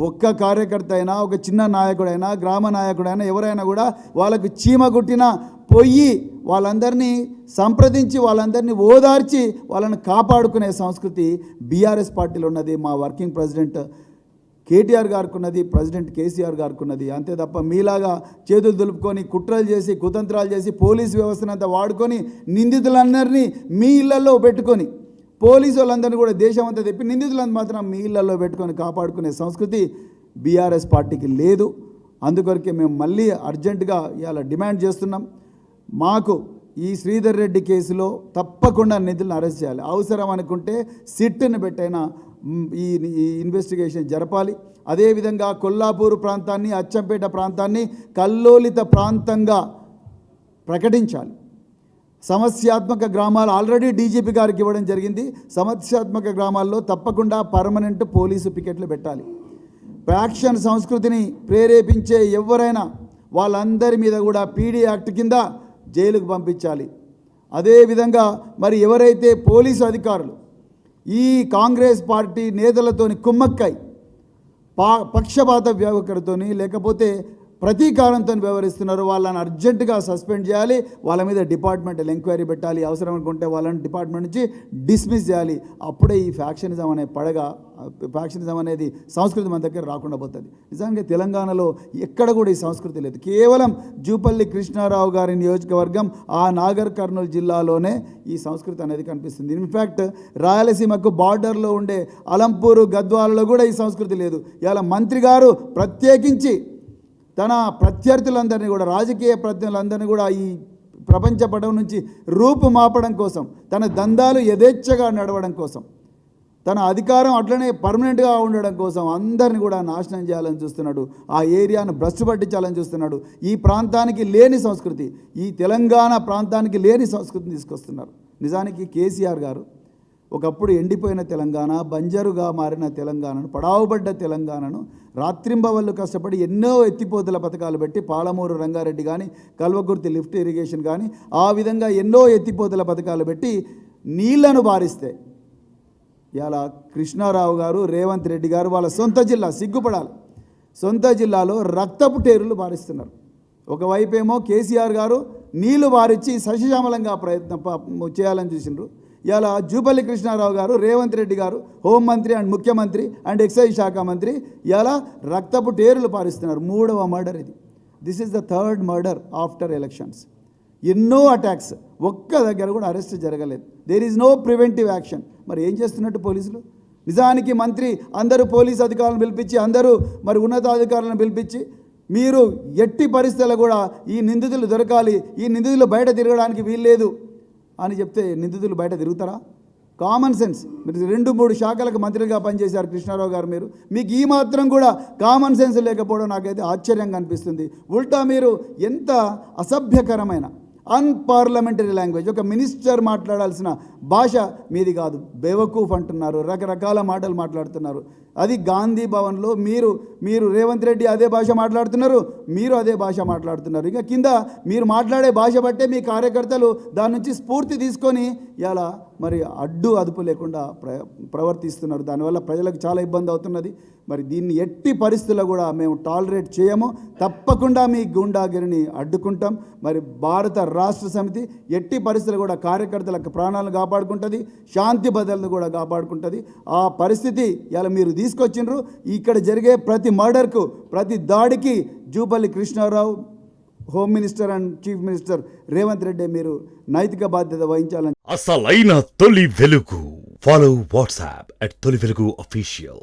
ఒక్క కార్యకర్త అయినా, ఒక చిన్న నాయకుడైనా, గ్రామ నాయకుడైనా, ఎవరైనా కూడా వాళ్ళకు చీమ కుట్టిన పోయి వాళ్ళందరినీ సంప్రదించి వాళ్ళందరినీ ఓదార్చి వాళ్ళని కాపాడుకునే సంస్కృతి బీఆర్ఎస్ పార్టీలో ఉన్నది. మా వర్కింగ్ ప్రెసిడెంట్ కేటీఆర్ గారికి ఉన్నది, ప్రెసిడెంట్ కేసీఆర్ గారికి ఉన్నది. అంతే తప్ప మీలాగా చేతులు దులుపుకొని కుట్రలు చేసి కుతంత్రాలు చేసి పోలీసు వ్యవస్థనంతా వాడుకొని నిందితులందరినీ మీ ఇళ్లలో పెట్టుకొని, పోలీసు వాళ్ళందరినీ కూడా దేశం అంతా తెప్పి నిందితులందరూ మాత్రం మీ ఇళ్లలో పెట్టుకొని కాపాడుకునే సంస్కృతి బీఆర్ఎస్ పార్టీకి లేదు. అందుకొరకే మేము మళ్ళీ అర్జెంటుగా ఇవాళ డిమాండ్ చేస్తున్నాం. మాకు ఈ శ్రీధర్ రెడ్డి కేసులో తప్పకుండా నిధులను అరెస్ట్ చేయాలి. అవసరం అనుకుంటే సిట్ని పెట్టైనా ఈ ఇన్వెస్టిగేషన్ జరపాలి. అదేవిధంగా కొల్లాపూర్ ప్రాంతాన్ని, అచ్చంపేట ప్రాంతాన్ని కల్లోలిత ప్రాంతంగా ప్రకటించాలి. సమస్యాత్మక గ్రామాలు ఆల్రెడీ డీజీపీ గారికి ఇవ్వడం జరిగింది. సమస్యాత్మక గ్రామాల్లో తప్పకుండా పర్మనెంట్ పోలీసు పికెట్లు పెట్టాలి. ఫ్యాక్షన్ సంస్కృతిని ప్రేరేపించే ఎవరైనా వాళ్ళందరి మీద కూడా పీడీ యాక్ట్ కింద జైలుకు పంపించాలి. అదేవిధంగా మరి ఎవరైతే పోలీసు అధికారులు ఈ కాంగ్రెస్ పార్టీ నేతలతోని కుమ్మక్కై పక్షపాత వ్యవహారంతోని లేకపోతే ప్రతీకారంతో వ్యవహరిస్తున్నారు, వాళ్ళని అర్జెంటుగా సస్పెండ్ చేయాలి. వాళ్ళ మీద డిపార్ట్మెంటల్ ఎంక్వైరీ పెట్టాలి. అవసరం అనుకుంటే వాళ్ళని డిపార్ట్మెంట్ నుంచి డిస్మిస్ చేయాలి. అప్పుడే ఈ ఫ్యాక్షనిజం అనే ఫ్యాక్షనిజం అనేది సంస్కృతి మన దగ్గర రాకుండా పోతుంది. నిజంగా తెలంగాణలో ఎక్కడ కూడా ఈ సంస్కృతి లేదు. కేవలం జూపల్లి కృష్ణారావు గారి నియోజకవర్గం ఆ నాగర్ కర్నూలు జిల్లాలోనే ఈ సంస్కృతి అనేది కనిపిస్తుంది. ఇన్ఫ్యాక్ట్ రాయలసీమకు బార్డర్లో ఉండే అలంపూరు, గద్వాలలో కూడా ఈ సంస్కృతి లేదు. ఇలా మంత్రి గారు ప్రత్యేకించి తన ప్రత్యర్థులందరినీ కూడా, రాజకీయ ప్రత్యర్థులందరినీ కూడా ఈ ప్రపంచ పటం నుంచి రూపుమాపడం కోసం, తన దందాలు యథేచ్ఛగా నడవడం కోసం, తన అధికారం అట్లనే పర్మనెంట్గా ఉండడం కోసం అందరిని కూడా నాశనం చేయాలని చూస్తున్నాడు. ఆ ఏరియాను భ్రష్టు పట్టించాలని చూస్తున్నాడు. ఈ ప్రాంతానికి లేని సంస్కృతి, ఈ తెలంగాణ ప్రాంతానికి లేని సంస్కృతిని తీసుకొస్తున్నారు. నిజానికి కేసీఆర్ గారు ఒకప్పుడు ఎండిపోయిన తెలంగాణ, బంజరుగా మారిన తెలంగాణను, పడావుబడ్డ తెలంగాణను రాత్రింబవళ్ళు కష్టపడి ఎన్నో ఎత్తిపోతల పథకాలు పెట్టి, పాలమూరు రంగారెడ్డి కానీ, కల్వకుర్తి లిఫ్ట్ ఇరిగేషన్ కానీ, ఆ విధంగా ఎన్నో ఎత్తిపోతల పథకాలు పెట్టి నీళ్లను బారిస్తే ఇలా కృష్ణారావు గారు, రేవంత్ రెడ్డి గారు వాళ్ళ సొంత జిల్లా, సిగ్గుపడాలి, సొంత జిల్లాలో రక్తపు టేరులు బారిస్తున్నారు. ఒకవైపేమో కేసీఆర్ గారు నీళ్లు బారిచ్చి సశిశామలంగా ప్రయత్నం చేయాలని చూసినారు. ఇలా జూపల్లి కృష్ణారావు గారు, రేవంత్ రెడ్డి గారు హోంమంత్రి అండ్ ముఖ్యమంత్రి అండ్ ఎక్సైజ్ శాఖ మంత్రి ఇలా రక్తపు టేరులు పారిస్తున్నారు. 3వ మర్డర్ ఇది. This is the 3rd murder after elections. ఎన్నో అటాక్స్, ఒక్క దగ్గర కూడా అరెస్ట్ జరగలేదు. There is no preventive action. మరి ఏం చేస్తున్నట్టు పోలీసులు? నిజానికి మంత్రి అందరూ పోలీస్ అధికారులను పిలిపించి, అందరూ మరి ఉన్నతాధికారులను పిలిపించి, మీరు ఎట్టి పరిస్థితుల్లో కూడా ఈ నిందితులు దొరకాలి, ఈ నిందితులు బయట తిరగడానికి వీల్లేదు అని చెప్తే నిందితులు బయట తిరుగుతారా? Common sense. మీరు 2-3 శాఖలకు మంత్రిగా పనిచేశారు కృష్ణారావు గారు. మీకు ఈ మాత్రం కూడా కామన్ సెన్స్ లేకపోవడం నాకైతే ఆశ్చర్యంగా అనిపిస్తుంది. ఉల్టా మీరు ఎంత అసభ్యకరమైన అన్పార్లమెంటరీ లాంగ్వేజ్, ఒక మినిస్టర్ మాట్లాడాల్సిన భాష మీది కాదు, బేవకూఫ్ అంటున్నారు, రకరకాల మాటలు మాట్లాడుతున్నారు. అది గాంధీ భవన్లో మీరు రేవంత్ రెడ్డి అదే భాష మాట్లాడుతున్నారు, మీరు అదే భాష మాట్లాడుతున్నారు. ఇక కింద మీరు మాట్లాడే భాష బట్టే మీ కార్యకర్తలు దాని నుంచి స్ఫూర్తి తీసుకొని ఇలా మరి అదుపు లేకుండా ప్రవర్తిస్తున్నారు. దానివల్ల ప్రజలకు చాలా ఇబ్బంది అవుతున్నది. మరి దీన్ని ఎట్టి పరిస్థితుల్లో కూడా మేము టాలరేట్ చేయము. తప్పకుండా మీ గూండాగిరిని అడ్డుకుంటాం. మరి భారత రాష్ట్ర సమితి ఎట్టి పరిస్థితులు కూడా కార్యకర్తలకు ప్రాణాలను కాపాడుకుంటుంది, శాంతి భద్రతలను కూడా కాపాడుకుంటుంది. ఆ పరిస్థితి ఇలా మీరు తీసుకొచ్చిండ్రు. ఇక్కడ జరిగే ప్రతి మర్డర్కు, ప్రతి దాడికి Jupally Krishnarao, home minister and chief minister Revanth Reddy మీరు నైతిక బాధ్యత వహించాలని. అసలైన తొలి వెలుగు. ఫాలో వాట్సాప్ @తొలి వెలుగు official.